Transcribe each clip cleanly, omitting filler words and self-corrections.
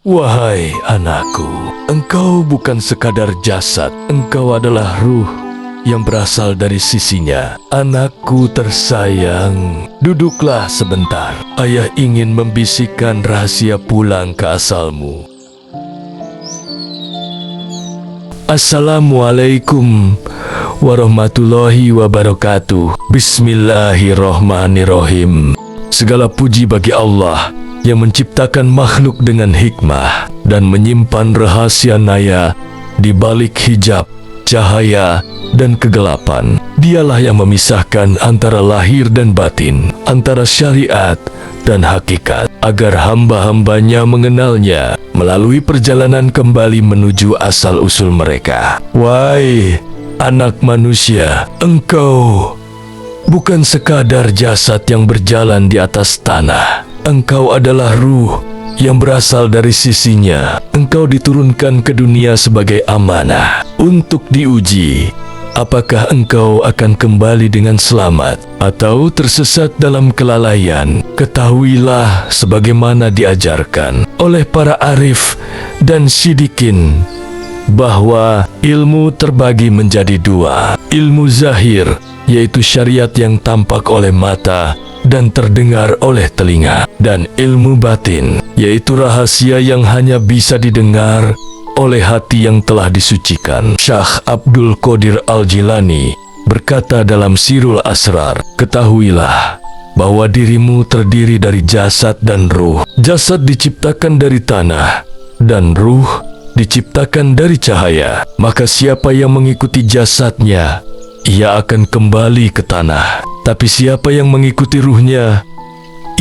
Wahai anakku, engkau bukan sekadar jasad, engkau adalah ruh yang berasal dari sisinya. Anakku tersayang, duduklah sebentar. Ayah ingin membisikkan rahasia pulang ke asalmu. Assalamualaikum warahmatullahi wabarakatuh. Bismillahirrahmanirrahim. Segala puji bagi Allah yang menciptakan makhluk dengan hikmah dan menyimpan rahasia naya di balik hijab, cahaya, dan kegelapan. Dialah yang memisahkan antara lahir dan batin, antara syariat dan hakikat, agar hamba-hambanya mengenalnya melalui perjalanan kembali menuju asal-usul mereka. Wahai anak manusia, engkau bukan sekadar jasad yang berjalan di atas tanah. Engkau adalah ruh yang berasal dari sisinya. Engkau diturunkan ke dunia sebagai amanah untuk diuji. Apakah engkau akan kembali dengan selamat atau tersesat dalam kelalaian? Ketahuilah sebagaimana diajarkan oleh para arif dan sidikin bahwa ilmu terbagi menjadi dua. Ilmu zahir, yaitu syariat yang tampak oleh mata dan terdengar oleh telinga, dan ilmu batin, yaitu rahasia yang hanya bisa didengar oleh hati yang telah disucikan. Syekh Abdul Qadir Al-Jilani berkata dalam Sirul Asrar, ketahuilah bahwa dirimu terdiri dari jasad dan ruh. Jasad diciptakan dari tanah dan ruh diciptakan dari cahaya. Maka siapa yang mengikuti jasadnya, ia akan kembali ke tanah. Tapi siapa yang mengikuti ruhnya,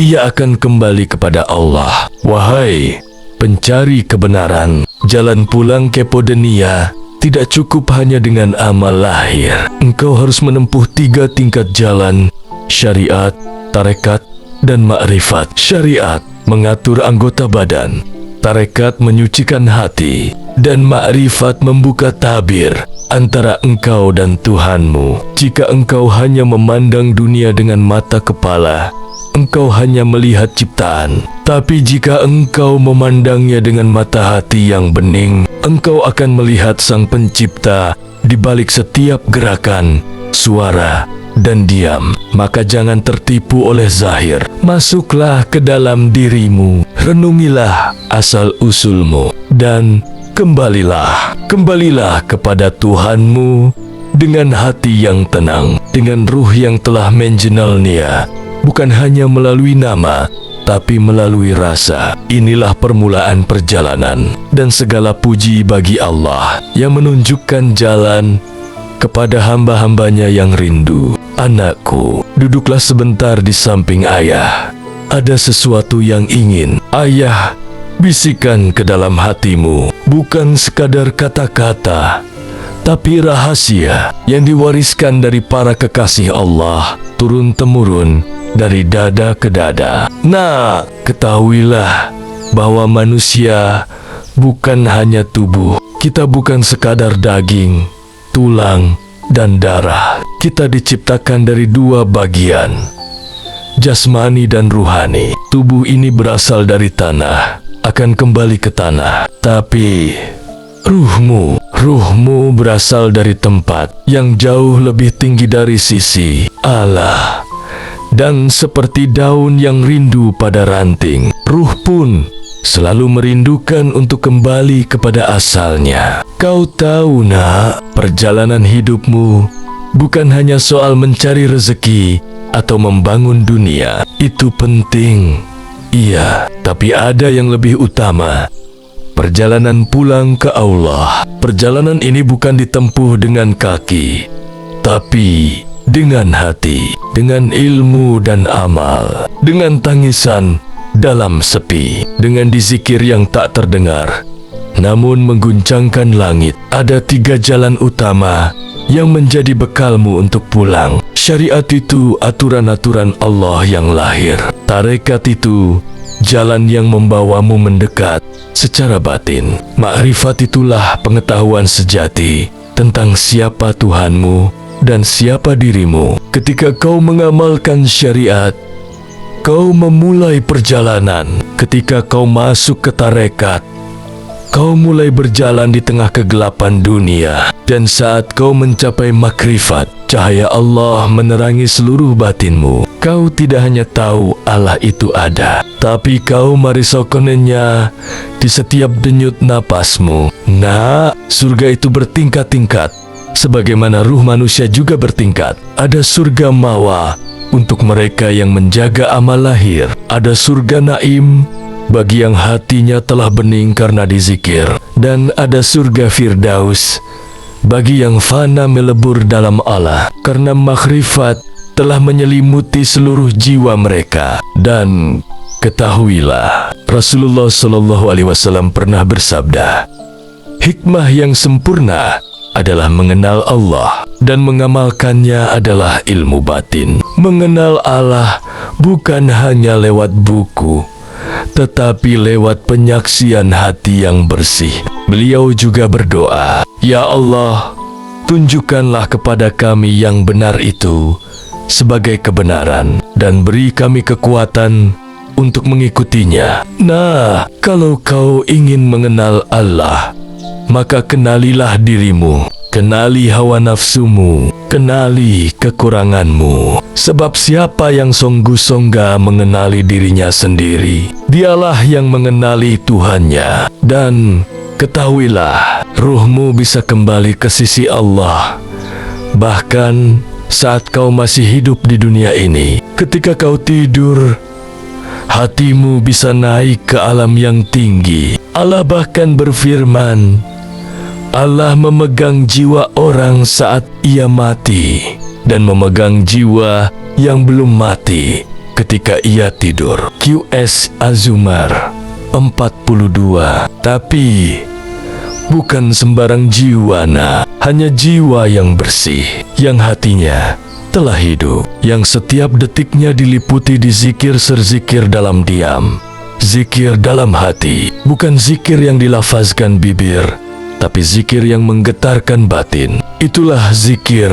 ia akan kembali kepada Allah. Wahai pencari kebenaran, jalan pulang ke Podenia tidak cukup hanya dengan amal lahir. Engkau harus menempuh 3 tingkat jalan: syariat, tarekat, dan makrifat. Syariat mengatur anggota badan, tarekat menyucikan hati, dan makrifat membuka tabir antara engkau dan Tuhanmu. Jika engkau hanya memandang dunia dengan mata kepala, engkau hanya melihat ciptaan. Tapi jika engkau memandangnya dengan mata hati yang bening, engkau akan melihat Sang Pencipta di balik setiap gerakan, suara, dan diam. Maka jangan tertipu oleh zahir. Masuklah ke dalam dirimu, renungilah asal-usulmu, dan kembalilah kepada Tuhanmu dengan hati yang tenang, dengan ruh yang telah mengenalnya, bukan hanya melalui nama, tapi melalui rasa. Inilah permulaan perjalanan, dan segala puji bagi Allah yang menunjukkan jalan kepada hamba-hambanya yang rindu. Anakku, duduklah sebentar di samping ayah. Ada sesuatu yang ingin ayah bisikan ke dalam hatimu. Bukan sekadar kata-kata, tapi rahasia yang diwariskan dari para kekasih Allah, turun-temurun dari dada ke dada. Nah, ketahuilah bahwa manusia bukan hanya tubuh. Kita bukan sekadar daging, tulang, dan darah. Kita diciptakan dari 2 bagian, jasmani dan ruhani. Tubuh ini berasal dari tanah, akan kembali ke tanah. Tapi ruhmu berasal dari tempat yang jauh lebih tinggi dari sisi Allah. Dan seperti daun yang rindu pada ranting, ruh pun selalu merindukan untuk kembali kepada asalnya. Kau tahu, nak, perjalanan hidupmu bukan hanya soal mencari rezeki atau membangun dunia. Itu penting, iya, tapi ada yang lebih utama. Perjalanan pulang ke Allah. Perjalanan ini bukan ditempuh dengan kaki, tapi dengan hati, dengan ilmu dan amal, dengan tangisan dalam sepi, dengan dizikir yang tak terdengar namun mengguncangkan langit. Ada 3 jalan utama yang menjadi bekalmu untuk pulang. Syariat itu aturan-aturan Allah yang lahir. Tarekat itu jalan yang membawamu mendekat secara batin. Makrifat itulah pengetahuan sejati tentang siapa Tuhanmu dan siapa dirimu. Ketika kau mengamalkan syariat, kau memulai perjalanan. Ketika kau masuk ke tarekat, kau mulai berjalan di tengah kegelapan dunia. Dan saat kau mencapai makrifat, cahaya Allah menerangi seluruh batinmu. Kau tidak hanya tahu Allah itu ada, tapi kau marisokonenya di setiap denyut napasmu. Nah, surga itu bertingkat-tingkat, sebagaimana ruh manusia juga bertingkat. Ada surga mawa untuk mereka yang menjaga amal lahir. Ada surga naim bagi yang hatinya telah bening karena dizikir. Dan ada surga firdaus bagi yang fana melebur dalam Allah, karena makrifat telah menyelimuti seluruh jiwa mereka. Dan ketahuilah, Rasulullah SAW pernah bersabda, hikmah yang sempurna adalah mengenal Allah, dan mengamalkannya adalah ilmu batin. Mengenal Allah bukan hanya lewat buku, tetapi lewat penyaksian hati yang bersih. Beliau juga berdoa, ya Allah, tunjukkanlah kepada kami yang benar itu sebagai kebenaran, dan beri kami kekuatan untuk mengikutinya. Nah, kalau kau ingin mengenal Allah, maka kenalilah dirimu, kenali hawa nafsumu, kenali kekuranganmu. Sebab siapa yang sungguh-sungguh mengenali dirinya sendiri, dialah yang mengenali Tuhannya. Dan ketahuilah, ruhmu bisa kembali ke sisi Allah, bahkan saat kau masih hidup di dunia ini. Ketika kau tidur, hatimu bisa naik ke alam yang tinggi. Allah bahkan berfirman, Allah memegang jiwa orang saat ia mati, dan memegang jiwa yang belum mati ketika ia tidur. QS Az-Zumar 42. Tapi bukan sembarang jiwa, hanya jiwa yang bersih, yang hatinya telah hidup, yang setiap detiknya diliputi di zikir serzikir dalam diam, zikir dalam hati, bukan zikir yang dilafazkan bibir, tapi zikir yang menggetarkan batin. Itulah zikir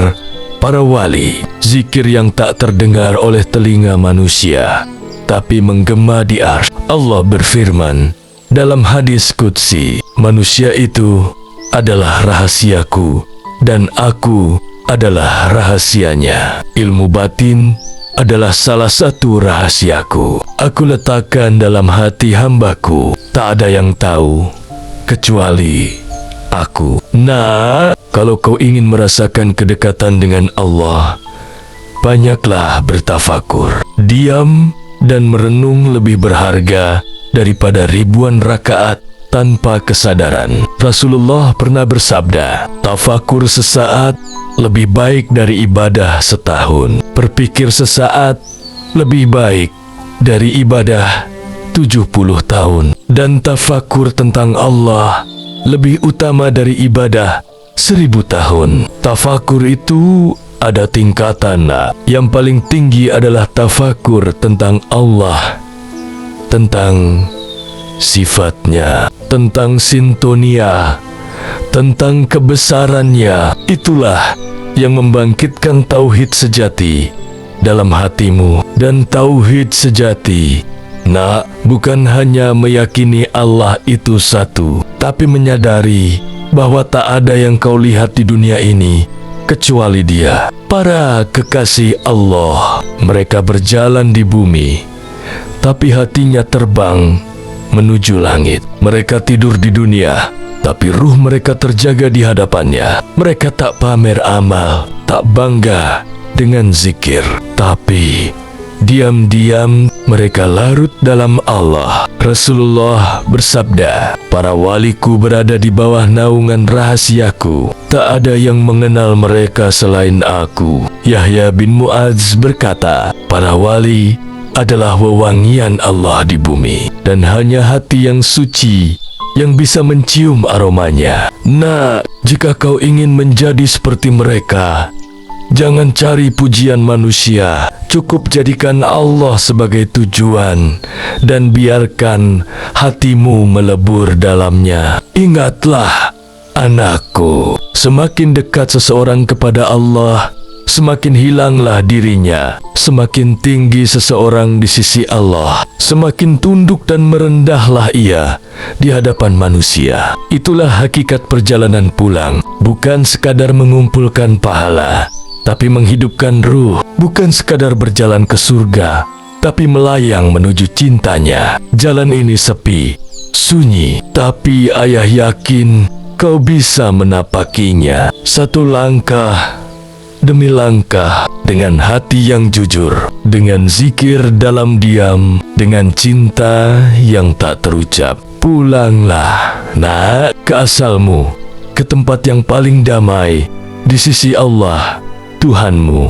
para wali, zikir yang tak terdengar oleh telinga manusia, tapi menggema di arsy. Allah berfirman dalam hadis qudsi, manusia itu adalah rahasiaku, dan aku adalah rahasianya. Ilmu batin adalah salah satu rahasiaku. Aku letakkan dalam hati hambaku, tak ada yang tahu kecuali aku. Nah, kalau kau ingin merasakan kedekatan dengan Allah, banyaklah bertafakur. Diam dan merenung lebih berharga daripada ribuan rakaat tanpa kesadaran. Rasulullah pernah bersabda, tafakur sesaat lebih baik dari ibadah setahun. Berpikir sesaat lebih baik dari ibadah 70 tahun. Dan tafakur tentang Allah lebih utama dari ibadah 1000 tahun. Tafakur itu ada tingkatan. Yang paling tinggi adalah tafakur tentang Allah, tentang sifatnya, tentang sintonia, tentang kebesarannya. Itulah yang membangkitkan tauhid sejati dalam hatimu. Dan tauhid sejati, bukan hanya meyakini Allah itu satu, tapi menyadari bahwa tak ada yang kau lihat di dunia ini kecuali Dia. Para kekasih Allah, mereka berjalan di bumi, tapi hatinya terbang menuju langit. Mereka tidur di dunia, tapi ruh mereka terjaga di hadapannya. Mereka tak pamer amal, tak bangga dengan zikir, tapi diam-diam mereka larut dalam Allah. Rasulullah bersabda, para waliku berada di bawah naungan rahasiaku. Tak ada yang mengenal mereka selain aku. Yahya bin Mu'adz berkata, para wali adalah wewangian Allah di bumi, dan hanya hati yang suci yang bisa mencium aromanya. Nah, jika kau ingin menjadi seperti mereka, jangan cari pujian manusia, cukup jadikan Allah sebagai tujuan, dan biarkan hatimu melebur dalamnya. Ingatlah, anakku, semakin dekat seseorang kepada Allah, semakin hilanglah dirinya. Semakin tinggi seseorang di sisi Allah, semakin tunduk dan merendahlah ia di hadapan manusia. Itulah hakikat perjalanan pulang, bukan sekadar mengumpulkan pahala, tapi menghidupkan ruh. Bukan sekadar berjalan ke surga, tapi melayang menuju cintanya. Jalan ini sepi, sunyi, tapi ayah yakin kau bisa menapakinya. Satu langkah demi langkah, dengan hati yang jujur, dengan zikir dalam diam, dengan cinta yang tak terucap. Pulanglah, nak, ke asalmu, ke tempat yang paling damai di sisi Allah, Tuhanmu.